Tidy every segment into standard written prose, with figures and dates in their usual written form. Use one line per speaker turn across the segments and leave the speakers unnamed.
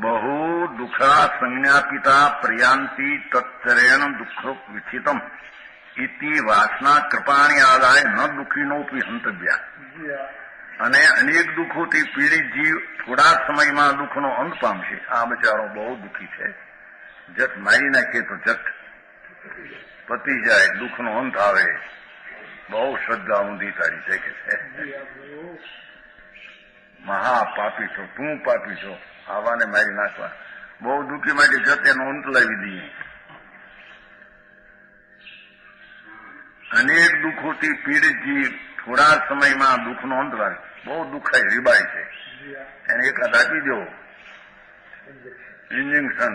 બહુ દુઃખા સંજ્ઞાપિતા પ્રયાંતિ તત્ચરેણ દુઃખ વિચિતમ ઇતિ વાસના કૃપાણી આદાય ન દુઃખીનોપી હંતવ્યા. અને અનેક દુઃખોથી પીડિત જીવ થોડા સમયમાં દુઃખનો અંત પામશે. આ બચારો બહુ દુઃખી છે, જટ મારી નાખીએ તો જટ પતી જાય, દુઃખનો અંત આવે. બહુ શ્રદ્ધા ઊંધી તારી છે કે છે. મહા પાપી છો, તું પાપી છો, આવાને મારી નાખવા. બહુ દુઃખી માટે જત એનો અંત લાવી દઈએ. અનેક દુઃખોથી પીડિત જીવ થોડા સમયમાં દુઃખનો અંત લાવે. બહુ દુઃખાય, રીબાય છે, એને એકાદ આપી દો ઇન્જેક્શન,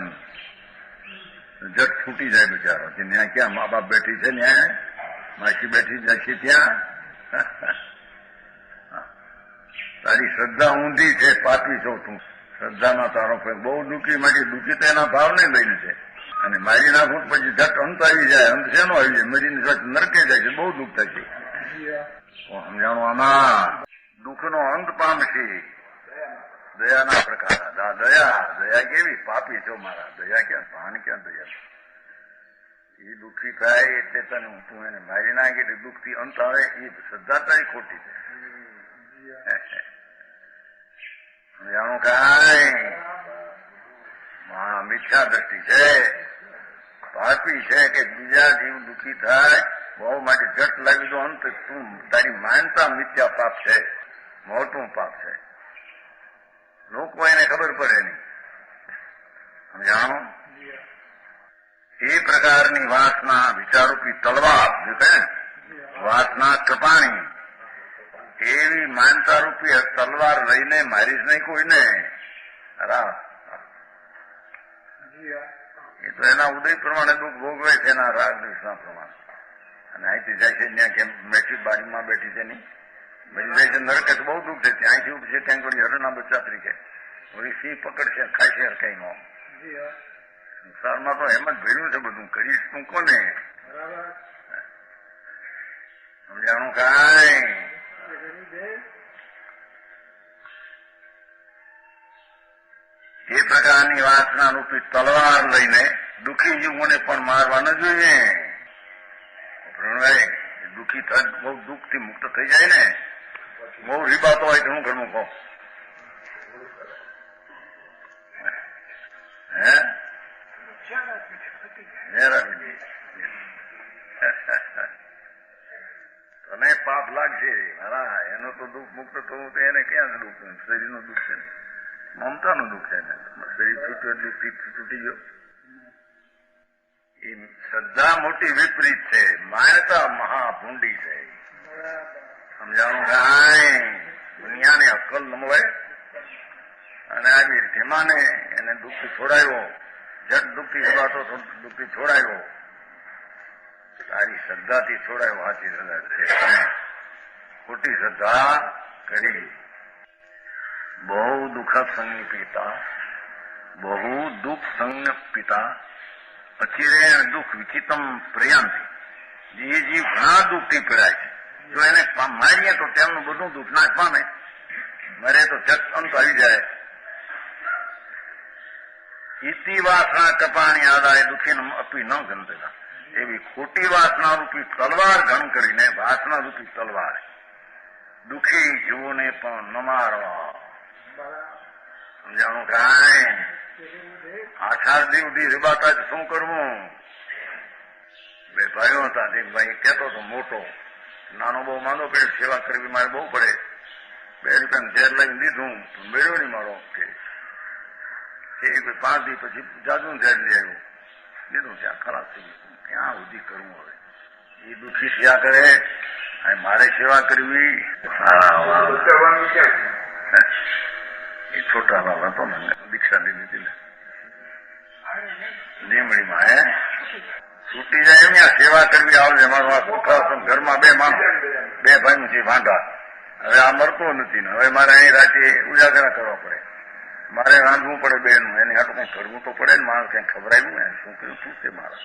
જટ છૂટી જાય બિચારો. કે ત્યાં ક્યાં મા બાપ બેઠી છે, ત્યાં માસી બેઠી જાય ત્યાં. તારી શ્રદ્ધા ઊંધી છે, પાપી છો તું. શ્રદ્ધામાં તારો બહુ દુઃખી માટે દુઃખી તો એના ભાવને લઈને છે. અને મારી નાખું પછી જટ અંત આવી જાય. અંત શેનો આવી જાય? મરીને નરકે જાય છે, બહુ દુઃખ થાય છે. સમજાણું આમાં દુઃખનો અંત પામશે. દયાના પ્રકાર. દયા કેવી? પાપી છો મારા. દયા ક્યાં? ભાન ક્યાં દયા? એ દુઃખી થાય એટલે તને તું એને મારી નાખી એટલે દુઃખથી અંત આવે. એ શ્રદ્ધા તારી ખોટી છે. સમજાણું? કાંઈ મિથ્યા દ્રષ્ટિ છે, પાપી છે કે બીજા જીવ દુઃખી થાય બહુ માટે જટ લાવી દો અંત. તું તારી માનતા મિથ્યા પાપ છે, મોટું પાપ છે. લોકો એને ખબર પડે નહીં. સમજાણું? એ પ્રકારની વાસના વિચારૂપી તલવાર વાસના કૃપાણી એવી માનતા રૂપી તલવાર લઈને મારીશ નહીં કોઈને. એ તો એના ઉદય પ્રમાણે દુઃખ ભોગવે છે, એના રાગ દ્વેષના પ્રમાણે. અને અહીંથી જાય છે ત્યાં કેમ મેટ્રિક બાજુમાં બેઠી છે નહીં, બની જાય છે નરકે તો બહુ દુઃખ છે. ત્યાંથી ઉપશે ત્યાં કોઈ હરણના બચ્ચા તરીકે વળી સિંહ પકડશે, ખાશે કઈ નો. સંસારમાં તો એમ જ ભર્યું છે બધું. કરીશ તું કોને? સમજાણું? કાંઈ એ પ્રકારની વાસના રૂપી તલવાર લઈને દુઃખી જીવોને પણ મારવા ન જોઈએ. દુઃખી બહુ દુઃખથી મુક્ત થઈ જાય ને. બહુ રીબાતો હોય તો હું ઘરનું કહું તને પાપ લાગશે. એનો તો દુઃખ મુક્ત થવું તો એને ક્યાં દુઃખ? શરીરનું દુઃખ છે, મમતાનું દુઃખ છે. શરીર છૂટ્યું એટલે તૂટી ગયો. એ શ્રદ્ધા મોટી વિપરીત છે, માન્યતા મહાભૂંડી છે. સમજાણું? કાંઈ દુનિયાને અક્કલ નમવાય. અને આવી ધીમાને એને દુઃખથી છોડાયો, જટ દુઃખથી જવાતો દુઃખથી છોડાયો. તારી શ્રદ્ધાથી છોડાયો. સાચી શ્રદ્ધા છે, ખોટી શ્રદ્ધા કરી. બહુ દુઃખ સંગ પિતા, બહુ દુઃખ સંગ પિતા અચિરેણ દુઃખ વિચિતમ પ્રયાંતિ. જે જીવ ઘણા દુઃખથી પીડાય છે, જો એને મારીએ તો તેમનું બધું દુઃખ નાશ પામે. મરે તો જટ અંત આવી જાય. ઇતિ વાસના કપાણી આદાય દુઃખી અપી ન ગંધેલા. એવી ખોટી વાસના રૂપી તલવાર ઘણ કરીને, વાસના રૂપી તલવાર દુઃખી જીવોને પણ ન મારવા. સમજાણું? કાંઈ આષાઢ દિવસથી રીબાતા જ શું કરવું? બે ભાઈઓ હતા, એક ભાઈ કહેતો હતો મોટો, નાનો બહુ માંદો પડે, સેવા કરવી મારે બહુ પડે. 2 રૂપિયાનું ઝેર લઈને દીધું, મેળ્યો નહીં મારો. કે 5 દિવસ પછી જાદુનું ઝેર લઈ આવ્યું, દીધું, ત્યાં ખરાબ થઈ ગયું. ક્યાં સુધી કરવું હવે? એ દુઃખી થયા કરે, મારે સેવા કરવી. એ છોટા લાલ હતો ને, દીક્ષા લીધી હતી લીમડીમાં. છૂટી જાય એમ સેવા કરવી આવજે મારો. ઘરમાં 2 માણસ, 2 ભાઈનું છે ભાંડા. હવે આ મરતો નથી ને, હવે મારે અહીં રાતે ઉજાગરા કરવા પડે, મારે રાંધવું પડે બેનું. એની હાટું કઈ કરવું તો પડે ને. માણસ કઈ ખબરાયું ને શું કર્યું શું છે મારા.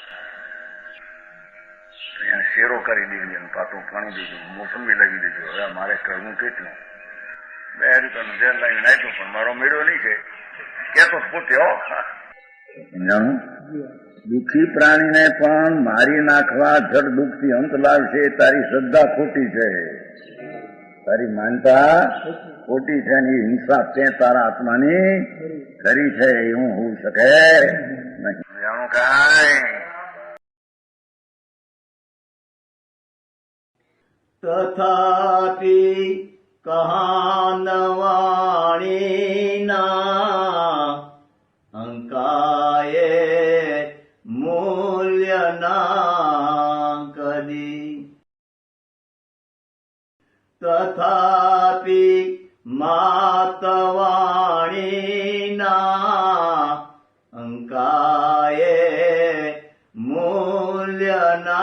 એને શેરો કરી દીધી, એને પાતું પાણી દીધું, મોસંબી લાવી દીધું. હવે મારે કરવું કેટલું? 2 રૂપિયાનું ઝેર લાવીને નાખ્યું, પણ મારો મેળો નહીં છે. કેતો ફૂટ્યો જાણું દુઃખી પ્રાણીને પણ મારી નાખવા જડ દુઃખથી અંત લાવશે તારી શ્રદ્ધા ખોટી છે, તારી માનતા ખોટી છે ને હિંસા તે તારા આત્માની કરી છે એવું હોઈ શકે નહીં. જાણું કાંઈ
તથાપિ કહાનવાણીના અંકાયે મૂલ્યના કદી. તથાપિ માતવાણીના અંકાયે મૂલ્યના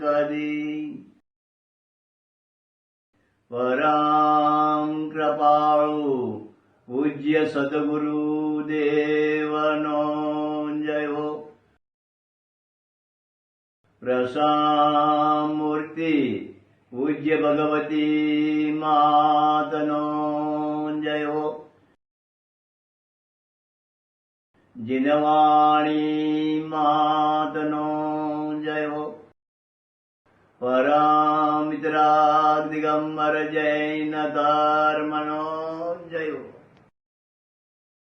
કદી. પરમ કૃપાળુ પૂજ્ય સદગુરુ દેવનો જય હો. પ્રસામૂર્તિ પૂજ્ય ભગવતી માતનો જય હો. જીનવાણી માતનો જય હો. પરમિત્રા દિગંબર જૈન ધર્મનો જય હો.